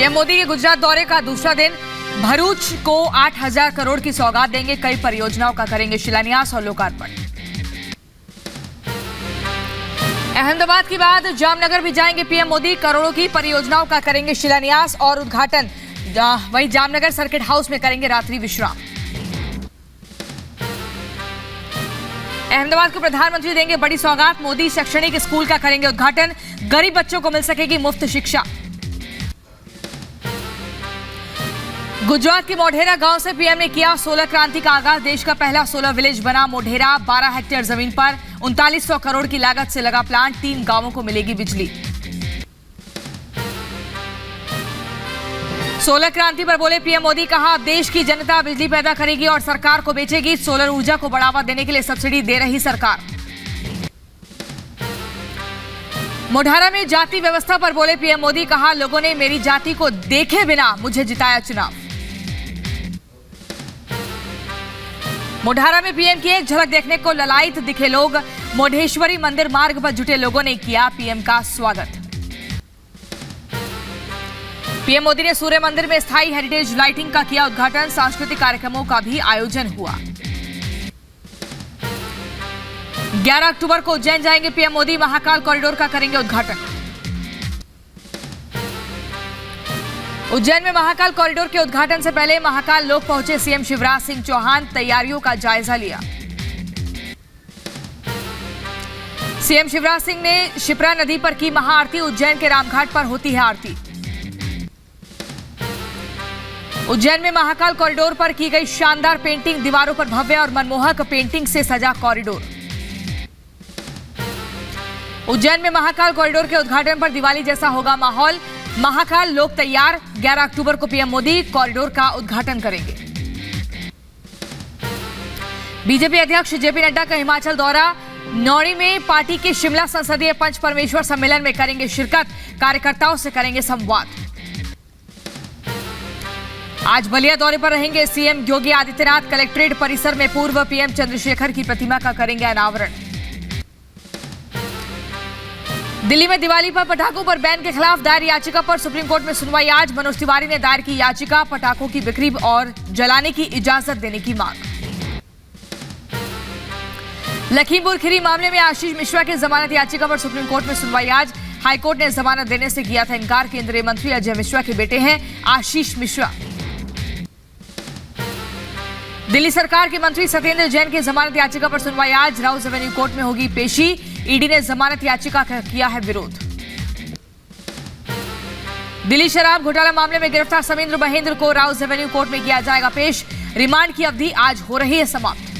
PM Modi के गुजरात दौरे का दूसरा दिन। भरूच को 8,000 करोड़ की सौगात देंगे, कई परियोजनाओं का करेंगे शिलान्यास और लोकार्पण। अहमदाबाद के बाद जामनगर भी जाएंगे पीएम मोदी, करोड़ों की परियोजनाओं का करेंगे शिलान्यास और उद्घाटन। वहीं जामनगर सर्किट हाउस में करेंगे रात्रि विश्राम। अहमदाबाद को प्रधानमंत्री देंगे बड़ी सौगात, मोदी शैक्षणिक स्कूल का करेंगे उद्घाटन, गरीब बच्चों को मिल सकेगी मुफ्त शिक्षा। गुजरात के मोढेरा गांव से पीएम ने किया सोलर क्रांति का आगाज, देश का पहला सोलर विलेज बना मोढेरा। 12 हेक्टेयर जमीन पर 3900 करोड़ की लागत से लगा प्लांट, 3 गांवों को मिलेगी बिजली। सोलर क्रांति पर बोले पीएम मोदी, कहा अब देश की जनता बिजली पैदा करेगी और सरकार को बेचेगी। सोलर ऊर्जा को बढ़ावा देने के लिए सब्सिडी दे रही सरकार। मोढेरा में जाति व्यवस्था पर बोले पीएम मोदी, कहा लोगों ने मेरी जाति को देखे बिना मुझे जिताया चुनाव। मोढेरा में पीएम की एक झलक देखने को ललायत दिखे लोग, मोढेश्वरी मंदिर मार्ग पर जुटे लोगों ने किया पीएम का स्वागत। पीएम मोदी ने सूर्य मंदिर में स्थायी हेरिटेज लाइटिंग का किया उद्घाटन, सांस्कृतिक कार्यक्रमों का भी आयोजन हुआ। 11 अक्टूबर को उज्जैन जाएंगे पीएम मोदी, महाकाल कॉरिडोर का करेंगे उद्घाटन। उज्जैन में महाकाल कॉरिडोर के उद्घाटन से पहले महाकाल लोक पहुंचे सीएम शिवराज सिंह चौहान, तैयारियों का जायजा लिया। सीएम शिवराज सिंह ने शिप्रा नदी पर की महाआरती, उज्जैन के रामघाट पर होती है आरती। उज्जैन में महाकाल कॉरिडोर पर की गई शानदार पेंटिंग, दीवारों पर भव्य और मनमोहक पेंटिंग से सजा कॉरिडोर। उज्जैन में महाकाल कॉरिडोर के उद्घाटन पर दिवाली जैसा होगा माहौल, महाकाल लोक तैयार। 11 अक्टूबर को पीएम मोदी कॉरिडोर का उद्घाटन करेंगे। बीजेपी अध्यक्ष जेपी नड्डा का हिमाचल दौरा, नौणी में पार्टी के शिमला संसदीय पंच परमेश्वर सम्मेलन में करेंगे शिरकत, कार्यकर्ताओं से करेंगे संवाद। आज बलिया दौरे पर रहेंगे सीएम योगी आदित्यनाथ, कलेक्ट्रेट परिसर में पूर्व पीएम चंद्रशेखर की प्रतिमा का करेंगे अनावरण। दिल्ली में दिवाली पर पटाखों पर बैन के खिलाफ दायर याचिका पर सुप्रीम कोर्ट में सुनवाई आज। मनोज तिवारी ने दायर की याचिका, पटाखों की बिक्री और जलाने की इजाजत देने की मांग। लखीमपुर खीरी मामले में आशीष मिश्रा की जमानत याचिका पर सुप्रीम कोर्ट में सुनवाई आज। हाईकोर्ट ने जमानत देने से किया था इनकार। केंद्रीय मंत्री अजय मिश्रा के बेटे हैं आशीष मिश्रा। दिल्ली सरकार के मंत्री सत्येंद्र जैन की जमानत याचिका पर सुनवाई आज। राउज एवेन्यू कोर्ट में होगी पेशी, ईडी ने जमानत याचिका का किया है विरोध। दिल्ली शराब घोटाला मामले में गिरफ्तार समेंद्र महेंद्र को राउज एवेन्यू कोर्ट में किया जाएगा पेश। रिमांड की अवधि आज हो रही है समाप्त।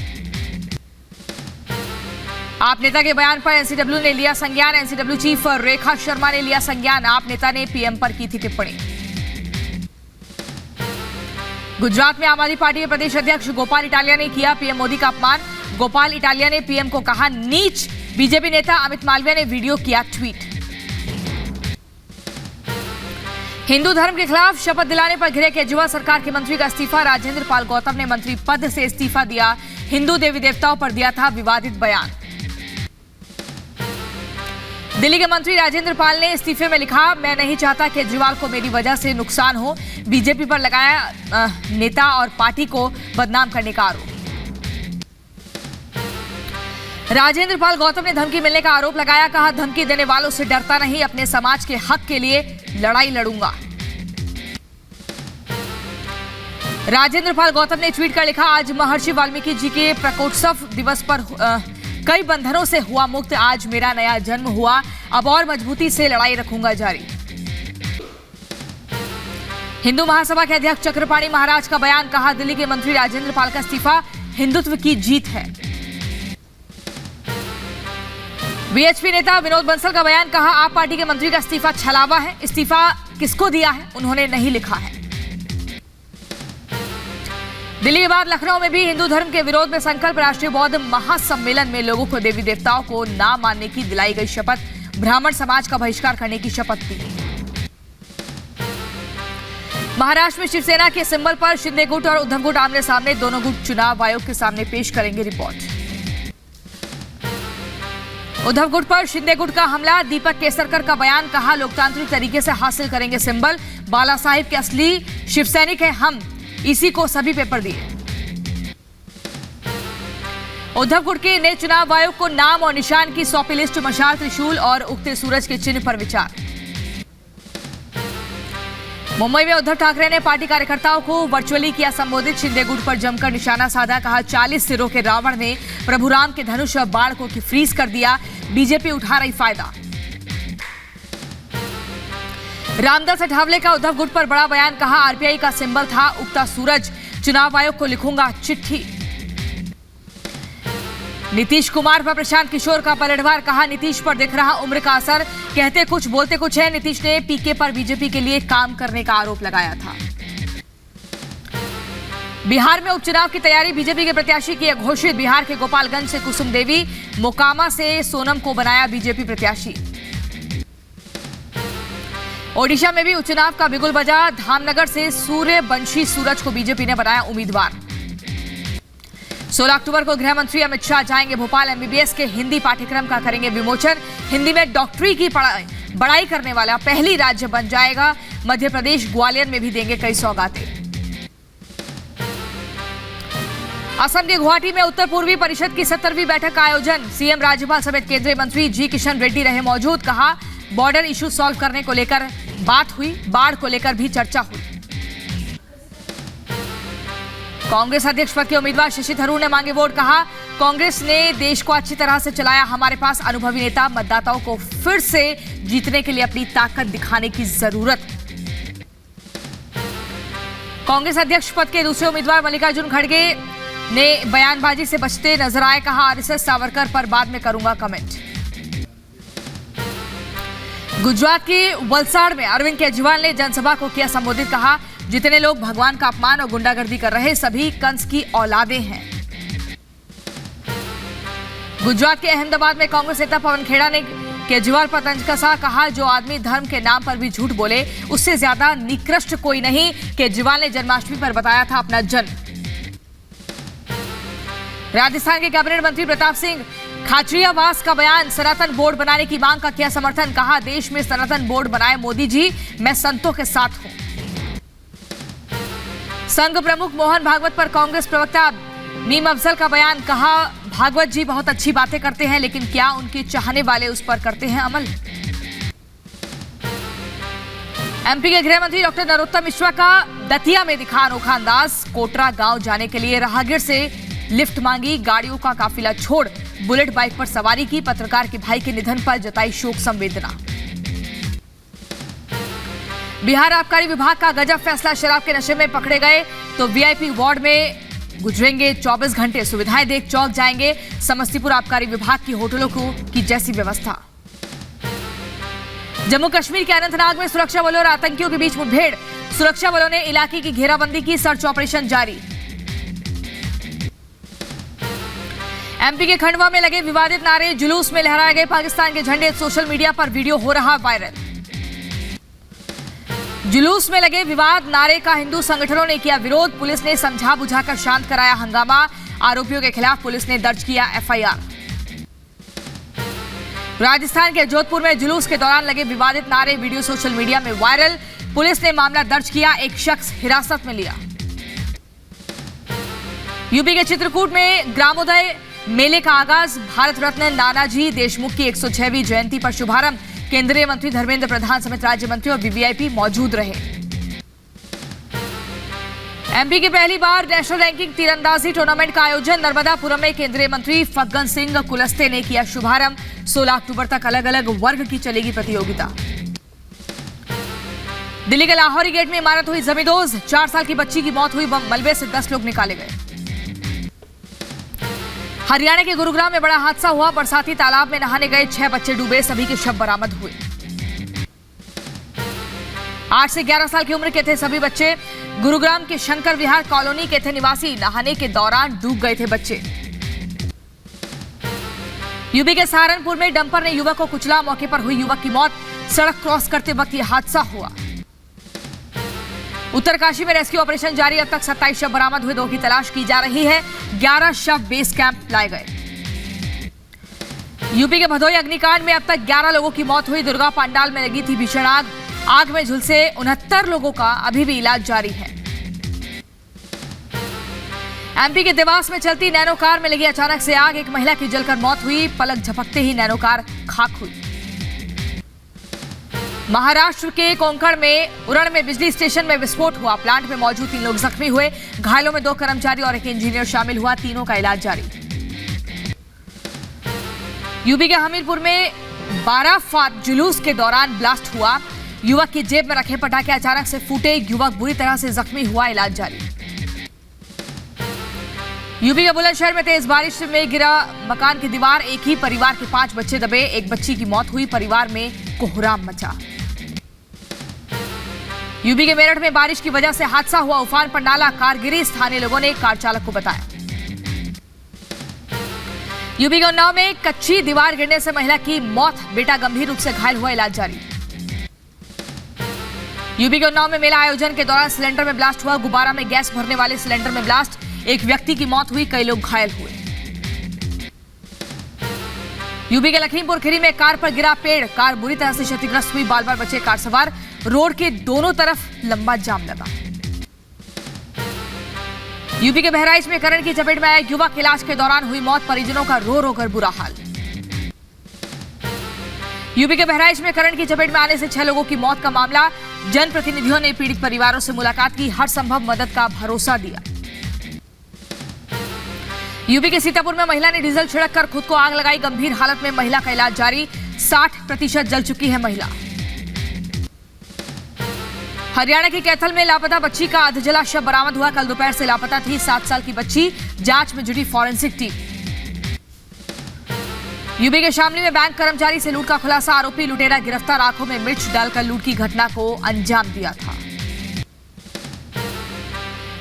आप नेता के बयान पर एनसीडब्ल्यू ने लिया संज्ञान, एनसीडब्ल्यू चीफ रेखा शर्मा ने लिया संज्ञान। आप नेता ने पीएम पर की थी टिप्पणी। गुजरात में आम आदमी पार्टी के प्रदेश अध्यक्ष गोपाल इटालिया ने किया पीएम मोदी का अपमान। गोपाल इटालिया ने पीएम को कहा नीच। बीजेपी नेता अमित मालवीय ने वीडियो किया ट्वीट। हिंदू धर्म के खिलाफ शपथ दिलाने पर घिरे केजरीवाल सरकार के मंत्री का इस्तीफा। राजेंद्र पाल गौतम ने मंत्री पद से इस्तीफा दिया। हिंदू देवी देवताओं पर दिया था विवादित बयान। दिल्ली के मंत्री राजेंद्र पाल ने इस्तीफे में लिखा, मैं नहीं चाहता केजरीवाल को मेरी वजह से नुकसान हो। बीजेपी पर लगाया नेता और पार्टी को बदनाम करने का आरोप। राजेंद्र पाल गौतम ने धमकी मिलने का आरोप लगाया, कहा धमकी देने वालों से डरता नहीं, अपने समाज के हक के लिए लड़ाई लड़ूंगा। राजेंद्र पाल गौतम ने ट्वीट कर लिखा, आज महर्षि वाल्मीकि जी के प्रकोत्सव दिवस पर कई बंधनों से हुआ मुक्त, आज मेरा नया जन्म हुआ, अब और मजबूती से लड़ाई रखूंगा जारी। हिंदू महासभा के अध्यक्ष चक्रपाणी महाराज का बयान, कहा दिल्ली के मंत्री राजेंद्र पाल का इस्तीफा हिंदुत्व की जीत है। बीएचपी नेता विनोद बंसल का बयान, कहा आप पार्टी के मंत्री का इस्तीफा छलावा है, इस्तीफा किसको दिया है उन्होंने नहीं लिखा है। दिल्ली के बाद लखनऊ में भी हिंदू धर्म के विरोध में संकल्प राष्ट्रीय बौद्ध महासम्मेलन में लोगों को देवी देवताओं को ना मानने की दिलाई गई शपथ, ब्राह्मण समाज का बहिष्कार करने की शपथ दी। महाराष्ट्र में शिवसेना के सिंबल पर शिंदे गुट और उद्धव गुट आमने सामने, दोनों गुट चुनाव आयोग के सामने पेश करेंगे रिपोर्ट। उद्धव गुट पर शिंदे गुट का हमला, दीपक केसरकर का बयान, कहा लोकतांत्रिक तरीके से हासिल करेंगे सिंबल, बाला साहिब के असली शिव सैनिक है हम, इसी को सभी पेपर दिए। उद्धव गुटके ने चुनाव आयोग को नाम और निशान की सौंपी लिस्ट, मशाल, त्रिशूल और उगते सूरज के चिन्ह पर विचार। मुंबई में उद्धव ठाकरे ने पार्टी कार्यकर्ताओं को वर्चुअली किया संबोधित, शिंदे गुट पर जमकर निशाना साधा, कहा 40 सिरों के रावण ने प्रभु राम के धनुष और बाण को फ्रीज कर दिया, बीजेपी उठा रही फायदा। रामदास अठावले का उद्धव गुट पर बड़ा बयान, कहा आरपीआई का सिंबल था उगता सूरज, चुनाव आयोग को लिखूंगा चिट्ठी। नीतीश कुमार पर प्रशांत किशोर का पलटवार, कहा नीतीश पर दिख रहा उम्र का असर, कहते कुछ बोलते कुछ है। नीतीश ने पीके पर बीजेपी के लिए काम करने का आरोप लगाया था। बिहार में उपचुनाव की तैयारी, बीजेपी के प्रत्याशी किए घोषित, बिहार के गोपालगंज से कुसुम देवी, मोकामा से सोनम को बनाया बीजेपी प्रत्याशी। ओडिशा में भी उपचुनाव का बिगुल बजा, धामनगर से सूर्यवंशी सूरज को बीजेपी ने बनाया उम्मीदवार। 16 अक्टूबर को गृह मंत्री अमित शाह जाएंगे भोपाल, एमबीबीएस के हिंदी पाठ्यक्रम का करेंगे विमोचन, हिंदी में डॉक्टरी की पढ़ाई करने वाला पहली राज्य बन जाएगा मध्य प्रदेश, ग्वालियर में भी देंगे कई सौगातें। असम के गुवाहाटी में उत्तर पूर्वी परिषद की 70वीं बैठक का आयोजन, सीएम, राज्यपाल समेत केंद्रीय मंत्री जी किशन रेड्डी रहे मौजूद, कहा बॉर्डर इशू सॉल्व करने को लेकर बात हुई, बाढ़ को लेकर भी चर्चा हुई। कांग्रेस अध्यक्ष पद के उम्मीदवार शशि थरूर ने मांगे वोट, कहा कांग्रेस ने देश को अच्छी तरह से चलाया, हमारे पास अनुभवी नेता, मतदाताओं को फिर से जीतने के लिए अपनी ताकत दिखाने की जरूरत। कांग्रेस अध्यक्ष पद के दूसरे उम्मीदवार मल्लिकार्जुन खड़गे ने बयानबाजी से बचते नजर आए, कहा आरएसएस सावरकर पर बाद में करूंगा कमेंट। गुजरात के वलसाड़ में अरविंद केजरीवाल ने जनसभा को किया संबोधित, कहा जितने लोग भगवान का अपमान और गुंडागर्दी कर रहे सभी कंस की औलादें हैं। गुजरात के अहमदाबाद में कांग्रेस नेता पवन खेड़ा ने केजरीवाल पर तंज कसा, कहा जो आदमी धर्म के नाम पर भी झूठ बोले उससे ज्यादा निकृष्ट कोई नहीं। केजरीवाल ने जन्माष्टमी पर बताया था अपना जन्म। राजस्थान के कैबिनेट मंत्री प्रताप सिंह खाचरियावास का बयान, सनातन बोर्ड बनाने की मांग का किया समर्थन, कहा देश में सनातन बोर्ड बनाए मोदी जी, मैं संतों के साथ हूं। संघ प्रमुख मोहन भागवत पर कांग्रेस प्रवक्ता मीम अफजल का बयान, कहा भागवत जी बहुत अच्छी बातें करते हैं लेकिन क्या उनके चाहने वाले उस पर करते हैं अमल। एमपी के गृह मंत्री डॉक्टर नरोत्तम मिश्रा का दतिया में दिखा अनोखा अंदाज, कोटरा गांव जाने के लिए राहगीर से लिफ्ट मांगी, गाड़ियों का काफिला छोड़ बुलेट बाइक पर सवारी की, पत्रकार के भाई के निधन पर जताई शोक संवेदना। बिहार आबकारी विभाग का गजब फैसला, शराब के नशे में पकड़े गए तो वीआईपी वार्ड में गुजरेंगे 24 घंटे, सुविधाएं देख चौंक जाएंगे। समस्तीपुर आबकारी विभाग की होटलों की जैसी व्यवस्था। जम्मू कश्मीर के अनंतनाग में सुरक्षा बलों और आतंकियों के बीच मुठभेड़, सुरक्षा बलों ने इलाके की घेराबंदी की, सर्च ऑपरेशन जारी। एमपी के खंडवा में लगे विवादित नारे, जुलूस में लहराए गए पाकिस्तान के झंडे, सोशल मीडिया पर वीडियो हो रहा वायरल। जुलूस में लगे विवाद नारे का हिंदू संगठनों ने किया विरोध, पुलिस ने समझा बुझाकर शांत कराया हंगामा, आरोपियों के खिलाफ पुलिस ने दर्ज किया एफआईआर। राजस्थान के जोधपुर में जुलूस के दौरान लगे विवादित नारे, वीडियो सोशल मीडिया में वायरल, पुलिस ने मामला दर्ज किया, एक शख्स हिरासत में लिया। यूपी के चित्रकूट में ग्रामोदय मेले का आगाज, भारत रत्न नानाजी देशमुख की 106वीं जयंती पर शुभारंभ, केंद्रीय मंत्री धर्मेंद्र प्रधान समेत राज्य मंत्री और वीवीआईपी मौजूद रहे। एमपी की पहली बार नेशनल रैंकिंग तीरंदाजी टूर्नामेंट का आयोजन, नर्मदापुरम में केंद्रीय मंत्री फग्गन सिंह कुलस्ते ने किया शुभारंभ, 16 अक्टूबर तक अलग अलग वर्ग की चलेगी प्रतियोगिता। दिल्ली के लाहौरी गेट में इमारत हुई जमींदोज, 4 साल की बच्ची की मौत हुई, मलबे से 10 लोग निकाले गए। हरियाणा के गुरुग्राम में बड़ा हादसा हुआ, बरसाती तालाब में नहाने गए 6 बच्चे डूबे, सभी के शव बरामद हुए। 8 से 11 साल की उम्र के थे सभी बच्चे, गुरुग्राम के शंकर विहार कॉलोनी के थे निवासी, नहाने के दौरान डूब गए थे बच्चे। यूपी के सहारनपुर में डंपर ने युवक को कुचला, मौके पर हुई युवक की मौत, सड़क क्रॉस करते वक्त यह हादसा हुआ। उत्तरकाशी में रेस्क्यू ऑपरेशन जारी, अब तक 27 शव बरामद हुए, 2 की तलाश की जा रही है, 11 शव बेस कैंप लाए गए। यूपी के भदोही अग्निकांड में अब तक 11 लोगों की मौत हुई, दुर्गा पंडाल में लगी थी भीषण आग, आग में झुलसे 69 लोगों का अभी भी इलाज जारी है। एमपी के देवास में चलती नैनो कार में लगी अचानक से आग, एक महिला की जलकर मौत हुई। पलक झपकते ही नैनो कार खाक हुई। महाराष्ट्र के कोंकण में उरण में बिजली स्टेशन में विस्फोट हुआ। प्लांट में मौजूद 3 लोग जख्मी हुए। घायलों में 2 कर्मचारी और एक इंजीनियर शामिल हुआ। तीनों का इलाज जारी। यूपी के हमीरपुर में 12 फात जुलूस के दौरान ब्लास्ट हुआ। युवक की जेब में रखे पटाखे अचानक से फूटे। युवक बुरी तरह से जख्मी हुआ, इलाज जारी। यूपी के बुलंदशहर में तेज बारिश में गिरा मकान की दीवार, एक ही परिवार के 5 बच्चे दबे। एक बच्ची की मौत हुई। परिवार में कोहराम मचा। यूपी के मेरठ में बारिश की वजह से हादसा हुआ। उफान पर नाला, कार गिरी। स्थानीय लोगों ने कार चालक को बताया। यूपी के उन्नाव में कच्ची दीवार गिरने से महिला की मौत, बेटा गंभीर रूप से घायल हुआ, इलाज जारी। यूपी के उन्नाव में मेला आयोजन के दौरान सिलेंडर में ब्लास्ट हुआ। गुब्बारा में गैस भरने वाले सिलेंडर में ब्लास्ट, एक व्यक्ति की मौत हुई, कई लोग घायल हुए। यूपी के लखीमपुर खीरी में कार पर गिरा पेड़, कार बुरी तरह से क्षतिग्रस्त हुई। बाल बाल बचे कार सवार। रोड के दोनों तरफ लंबा जाम लगा। यूपी के बहराइच में करंट की चपेट में आया युवक, इलाज के दौरान हुई मौत। परिजनों का रो रो कर बुरा हाल। यूपी के बहराइच में करंट की चपेट में आने से 6 लोगों की मौत का मामला। जनप्रतिनिधियों ने पीड़ित परिवारों से मुलाकात की, हर संभव मदद का भरोसा दिया। यूपी के सीतापुर में महिला ने डीजल छिड़ककर खुद को आग लगाई। गंभीर हालत में महिला का इलाज जारी। 60% जल चुकी है महिला। हरियाणा के कैथल में लापता बच्ची का अधजला शव बरामद हुआ। कल दोपहर से लापता थी 7 साल की बच्ची। जांच में जुटी फॉरेंसिक टीम। यूपी के शामली में बैंक कर्मचारी से लूट का खुलासा। आरोपी लुटेरा गिरफ्तार, आंखों में मिर्च डालकर लूट की घटना को अंजाम दिया था।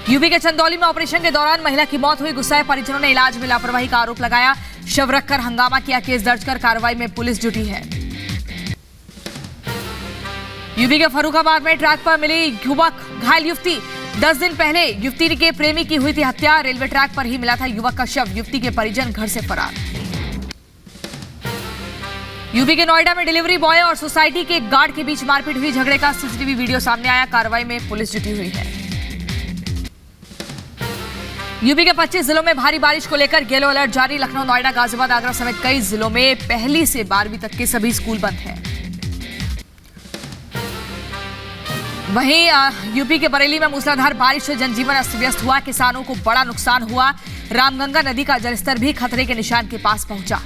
यूपी के चंदौली में ऑपरेशन के दौरान महिला की मौत हुई। गुस्साए परिजनों ने इलाज में लापरवाही का आरोप लगाया। शव रखकर हंगामा किया। केस दर्ज कर कार्रवाई में पुलिस जुटी है। यूपी के फर्रुखाबाद में ट्रैक पर मिली युवक, घायल युवती। 10 दिन पहले युवती के प्रेमी की हुई थी हत्या। रेलवे ट्रैक पर ही मिला था युवक का शव। युवती के परिजन घर से फरार। यूपी के नोएडा में डिलीवरी बॉय और सोसाइटी के गार्ड के बीच मारपीट हुई। झगड़े का सीसीटीवी वीडियो सामने आया। कार्रवाई में पुलिस जुटी हुई है। यूपी के 25 जिलों में भारी बारिश को लेकर येलो अलर्ट जारी। लखनऊ, नोएडा, गाजियाबाद, आगरा समेत कई जिलों में पहली से 12वीं तक के सभी स्कूल बंद हैं। वहीं यूपी के बरेली में मूसलाधार बारिश से जनजीवन अस्त व्यस्त हुआ। किसानों को बड़ा नुकसान हुआ। रामगंगा नदी का जलस्तर भी खतरे के निशान के पास पहुंचा।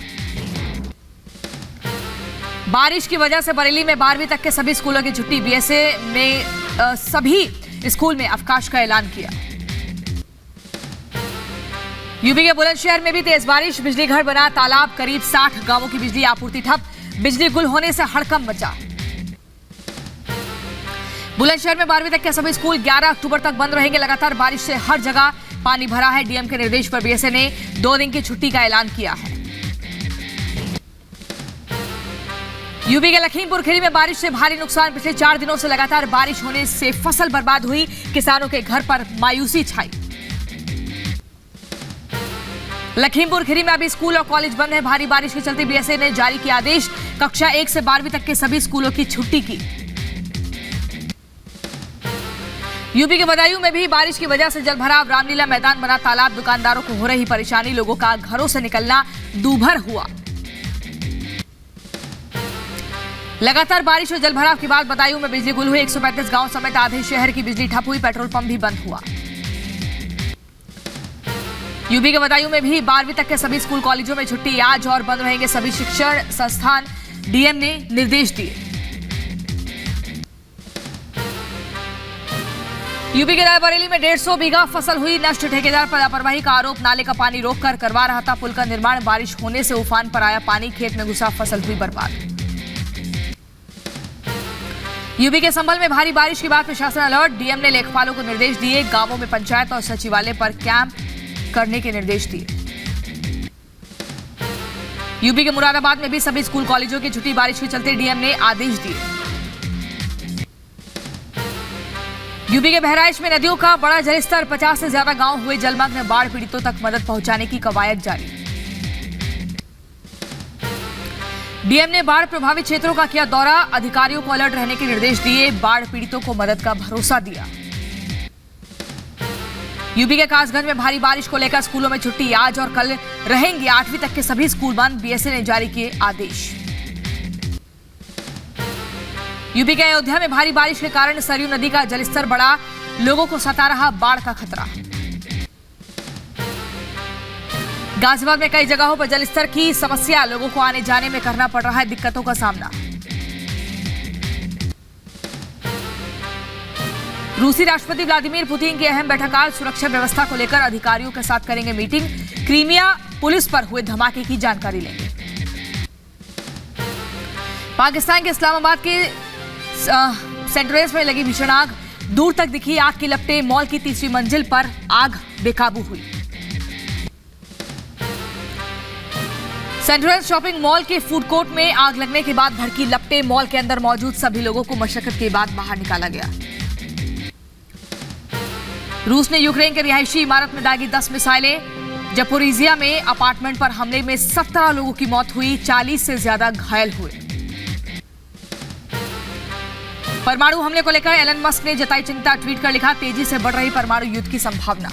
बारिश की वजह से बरेली में 12वीं तक के सभी स्कूलों की छुट्टी। बीएसए ने सभी स्कूल में अवकाश का ऐलान किया। यूपी के बुलंदशहर में भी तेज बारिश। बिजली घर बना तालाब, करीब 60 गांवों की बिजली आपूर्ति ठप। बिजली गुल होने से हड़कंप मचा। बुलंदशहर में 12वीं तक के सभी स्कूल 11 अक्टूबर तक बंद रहेंगे। लगातार बारिश से हर जगह पानी भरा है। डीएम के निर्देश पर बीएसए ने 2 दिन की छुट्टी का ऐलान किया है। यूपी के लखीमपुर खीरी में बारिश से भारी नुकसान। पिछले 4 दिनों से लगातार बारिश होने से फसल बर्बाद हुई। किसानों के घर पर मायूसी छाई। लखीमपुर खीरी में अभी स्कूल और कॉलेज बंद है। भारी बारिश के चलते बीएसए ने जारी किया आदेश। कक्षा 1 से 12वीं तक के सभी स्कूलों की छुट्टी की। यूपी के बदायूं में भी बारिश की वजह से जलभराव। रामलीला मैदान बना तालाब। दुकानदारों को हो रही परेशानी। लोगों का घरों से निकलना दूभर हुआ। लगातार बारिश और जलभराव के बाद बदायूं में बिजली गुल हुई। 135 गांव समेत आधे शहर की बिजली ठप हुई। पेट्रोल पंप भी बंद हुआ। यूपी के बदायूं में भी 12वीं तक के सभी स्कूल कॉलेजों में छुट्टी। आज और बंद रहेंगे सभी शिक्षण संस्थान। डीएम ने निर्देश दिए। यूपी के रायबरेली में 150 बीघा फसल हुई नष्ट। ठेकेदार पर लापरवाही का आरोप। नाले का पानी रोककर करवा रहा था पुल का निर्माण। बारिश होने से उफान पर आया पानी। खेत में घुसा, फसल हुई बर्बाद। यूपी के संभल में भारी बारिश के बाद प्रशासन अलर्ट। डीएम ने लेखपालों को निर्देश दिए। गांवों में पंचायत और सचिवालय पर कैंप करने के निर्देश दिए। यूपी के मुरादाबाद में भी सभी स्कूल कॉलेजों की छुट्टी। बारिश के चलते डीएम ने आदेश दिए। यूपी के बहराइच में नदियों का बड़ा जलस्तर। 50 से ज्यादा गांव हुए जलमग्न। बाढ़ पीड़ितों तक मदद पहुंचाने की कवायद जारी। डीएम ने बाढ़ प्रभावित क्षेत्रों का किया दौरा, अधिकारियों को अलर्ट रहने के निर्देश दिए, बाढ़ पीड़ितों को मदद का भरोसा दिया। यूपी के कासगंज में भारी बारिश को लेकर स्कूलों में छुट्टी, आज और कल रहेंगे 8वीं तक के सभी स्कूल बंद, बीएसए ने जारी किए आदेश। यूपी के अयोध्या में भारी बारिश के कारण सरयू नदी का जलस्तर बढ़ा, लोगों को सता रहा बाढ़ का खतरा। गाजियाबाद में कई जगहों पर जलस्तर की समस्या, लोगों को आने जाने में करना पड़ रहा है दिक्कतों का सामना। रूसी राष्ट्रपति व्लादिमीर पुतिन की अहम बैठक आज, सुरक्षा व्यवस्था को लेकर अधिकारियों के साथ करेंगे मीटिंग, क्रीमिया पुलिस पर हुए धमाके की जानकारी लेंगे। पाकिस्तान के इस्लामाबाद के सेंट्रेस में लगी भीषण आग, दूर तक दिखी आग की लपटें, मॉल की तीसरी मंजिल पर आग बेकाबू हुई। सेंट्रल शॉपिंग मॉल के फूड कोर्ट में आग लगने के बाद भड़की लपटें, मॉल के अंदर मौजूद सभी लोगों को मशक्कत के बाद बाहर निकाला गया। रूस ने यूक्रेन के रिहायशी इमारत में दागी 10 मिसाइलें, जपोरिजिया में अपार्टमेंट पर हमले में 17 लोगों की मौत हुई, 40 से ज्यादा घायल हुए। परमाणु हमले को लेकर एलन मस्क ने जताई चिंता, ट्वीट कर लिखा, तेजी से बढ़ रही परमाणु युद्ध की संभावना।